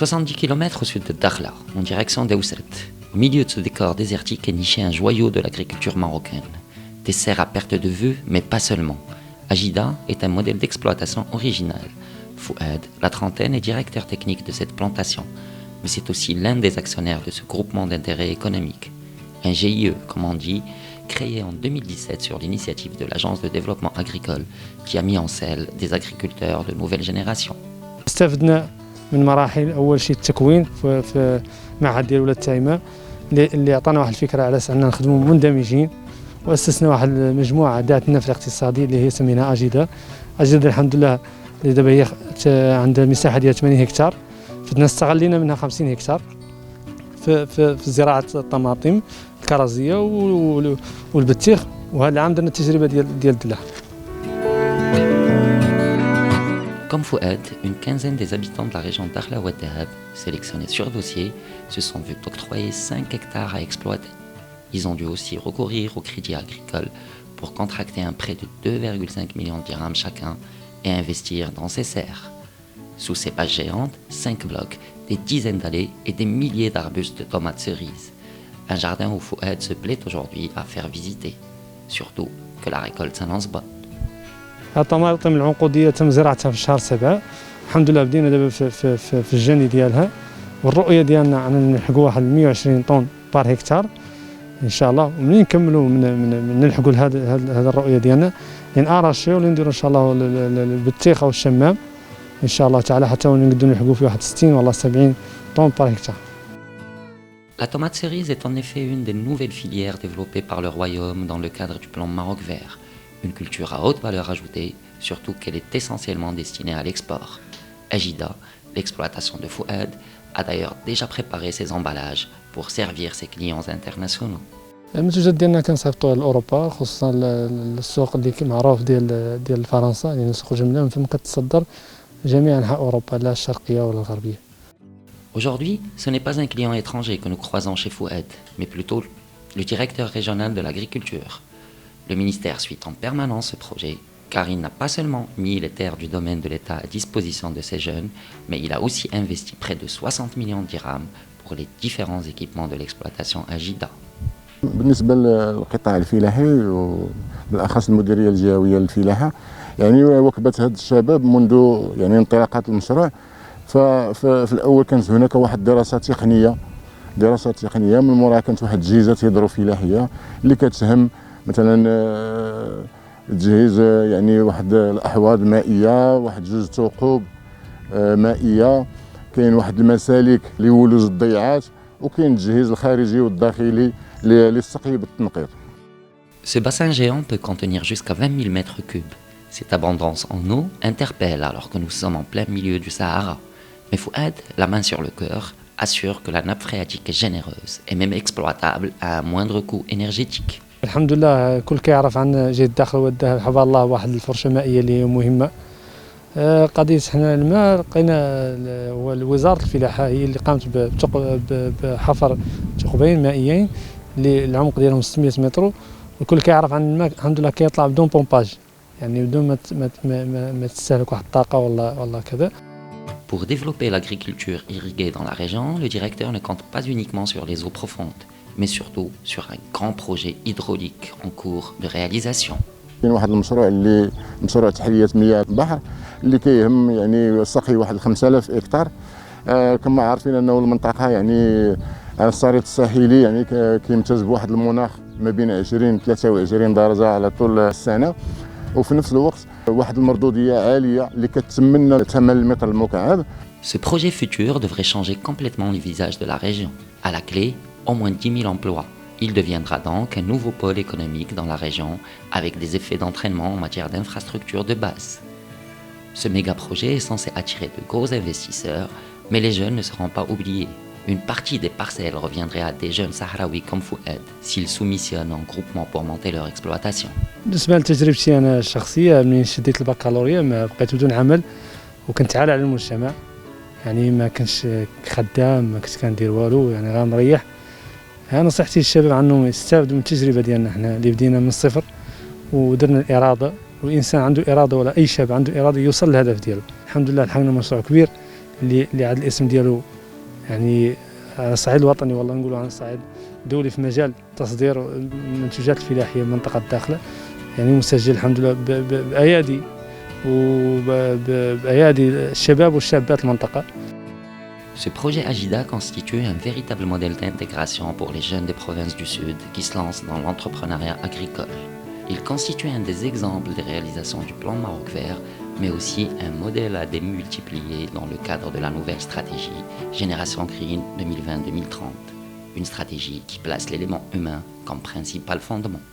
70 km au sud de Dakhla, en direction d'Ousret. Au milieu de ce décor désertique est niché un joyau de l'agriculture marocaine. Des serres à perte de vue, mais pas seulement. Agida est un modèle d'exploitation original. Fouad, la trentaine, est directeur technique de cette plantation, mais c'est aussi l'un des actionnaires de ce groupement d'intérêt économique. Un GIE, comme on dit, créé en 2017 sur l'initiative de l'Agence de développement agricole, qui a mis en selle des agriculteurs de nouvelle génération. استفدنا من مراحل اول شيء التكوين في معهد ديال ولاد تايمه اللي عطانا واحد الفكره على اساس اننا نخدموا مندمجين، واسسنا واحد المجموعه ذات النفع الاقتصادي اللي هي سميناها اجيدا. اجيدا الحمد لله اللي دابا هي عندها مساحه ديال 80 هكتار، فدنا استغلينا منها 50 هكتار في زراعه الطماطم الكرزيه والبطيخ، وهذا العام درنا التجربه ديال الدلع. Comme Fouad, une quinzaine des habitants de la région d'Akhla Oued Dahab, sélectionnés sur dossier, se sont vus octroyer 5 hectares à exploiter. Ils ont dû aussi recourir au crédit agricole pour contracter un prêt de 2,5 millions de dirhams chacun et investir dans ces serres. Sous ces bâches géantes, 5 blocs, des dizaines d'allées et des milliers d'arbustes de tomates cerises. Un jardin où Fouad se plaît aujourd'hui à faire visiter. Surtout que la récolte s'annonce bonne. الطماطم العنقوديه تم زراعتها في شهر 7. الحمد لله بدينا دابا في الجني ديالها، والرؤيه ديالنا ان نلحقوا واحد 120 طن بار هكتار ان شاء الله. ومنين نكملوا من نلحقوا هذا الرؤيه ديالنا اراشيو اللي نديروا ان شاء الله البطيخ او الشمام ان شاء الله تعالى، حتى نقدروا نلحقوا فيه واحد 60 ولا 70 طن بار هكتار. La tomate cerise est en effet une des nouvelles filières développées par le royaume dans le cadre du plan Maroc vert. Une culture à haute valeur ajoutée, surtout qu'elle est essentiellement destinée à l'export. Agida, l'exploitation de Fouad, a d'ailleurs déjà préparé ses emballages pour servir ses clients internationaux. المنتوجات ديالنا كنصيفطوها لاوروبا، خصوصا السوق اللي معروف ديال فرنسا، يعني سوق جمله من فين كتصدر جميع انحاء اوروبا، لا الشرقيه ولا الغربيه. Aujourd'hui, ce n'est pas un client étranger que nous croisons chez Fouad, mais plutôt le directeur régional de l'agriculture. Le ministère suit en permanence ce projet, car il n'a pas seulement mis les terres du domaine de l'État à disposition de ces jeunes, mais il a aussi investi près de 60 millions de dirhams pour les différents équipements de l'exploitation Agida. بالنسبة للقطاع الفلاحي وبالأخص المديرية الجهوية للفلاحة، يعني وكبت هذا الشباب منذ يعني انطلاقات المشروع. ففي الأول كانت هناك واحد دراسة تقنية من موراها كانت واحد التجهيزات هيدروفلاحية اللي كتهم مثلا تجهيز يعني واحد الأحواض مائية، واحد جوج ثقوب مائية، كاين واحد المسالك لولوج الضيعات، وكاين التجهيز الخارجي والداخلي للسقي بالتنقيط. Ce bassin géant peut contenir jusqu'à 20 000 mètres cubes. Cette abondance en eau interpelle alors que nous sommes en plein milieu du Sahara. Mais Fouad, la main sur le cœur, assure que la nappe phréatique est généreuse et même exploitable à un moindre coût énergétique. الحمد لله كل كيعرف عن جهة داخل ودها حفظ الله واحد الفرشة مائية اللي هي مهمة. قضية حنا الماء لقينا وزارة الفلاحة هي اللي قامت بحفر ثقبين مائيين اللي العمق ديالهم 600 متر، والكل كيعرف عن الماء الحمد لله كيطلع بدون بومباج، يعني بدون ما تستهلك واحد الطاقة ولا كذا. Pour développer l'agriculture irriguée dans la région, le directeur ne compte pas uniquement sur les eaux profondes, mais surtout sur un grand projet hydraulique en cours de réalisation. كاين واحد المشروع اللي مشروع تحلية مياه البحر اللي كيهم يعني سقي واحد 5000 هكتار. كما عارفين انه المنطقة يعني على الشريط الساحلي يعني كيمتاز بواحد المناخ ما بين 20 23 درجة على طول السنة، وفي نفس الوقت واحد المردودية عالية اللي كتسمى ثمن المتر المكعب. Ce projet futur devrait changer complètement le visage de la région. À la clé, au moins 10 000 emplois. Il deviendra donc un nouveau pôle économique dans la région avec des effets d'entraînement en matière d'infrastructures de base. Ce méga-projet est censé attirer de gros investisseurs, mais les jeunes ne seront pas oubliés. Une partie des parcelles reviendrait à des jeunes sahraouis comme Fouad s'ils soumissionnent en groupement pour monter leur exploitation. بالنسبة لتجربتي أنا الشخصية، منين شديت البكالوريا ما بقيت بدون عمل وكنت عالة على المجتمع، يعني ما كنتش خدام، ما كنت كندير والو، يعني غير مريح. نصيحتي للشباب عنهم يستافدوا من التجربة ديالنا حنا اللي بدينا من الصفر ودرنا الإرادة، والإنسان عنده إرادة ولا أي شاب عنده إرادة يوصل للهدف ديالو. الحمد لله لحقنا مشروع كبير اللي عاد الاسم ديالو يعني على الصعيد الوطني والله نقولوا على الصعيد الدولي في مجال تصدير المنتوجات الفلاحيه من منطقه الداخله، يعني مسجل الحمد لله بايادي وبايادي الشباب والشابات المنطقه. Ce projet Agida constitue un véritable modèle d'intégration pour les jeunes des provinces du Sud qui se lancent dans l'entrepreneuriat agricole. Il constitue un des exemples des réalisations du plan Maroc Vert, mais aussi un modèle à démultiplier dans le cadre de la nouvelle stratégie Génération Green 2020-2030. Une stratégie qui place l'élément humain comme principal fondement.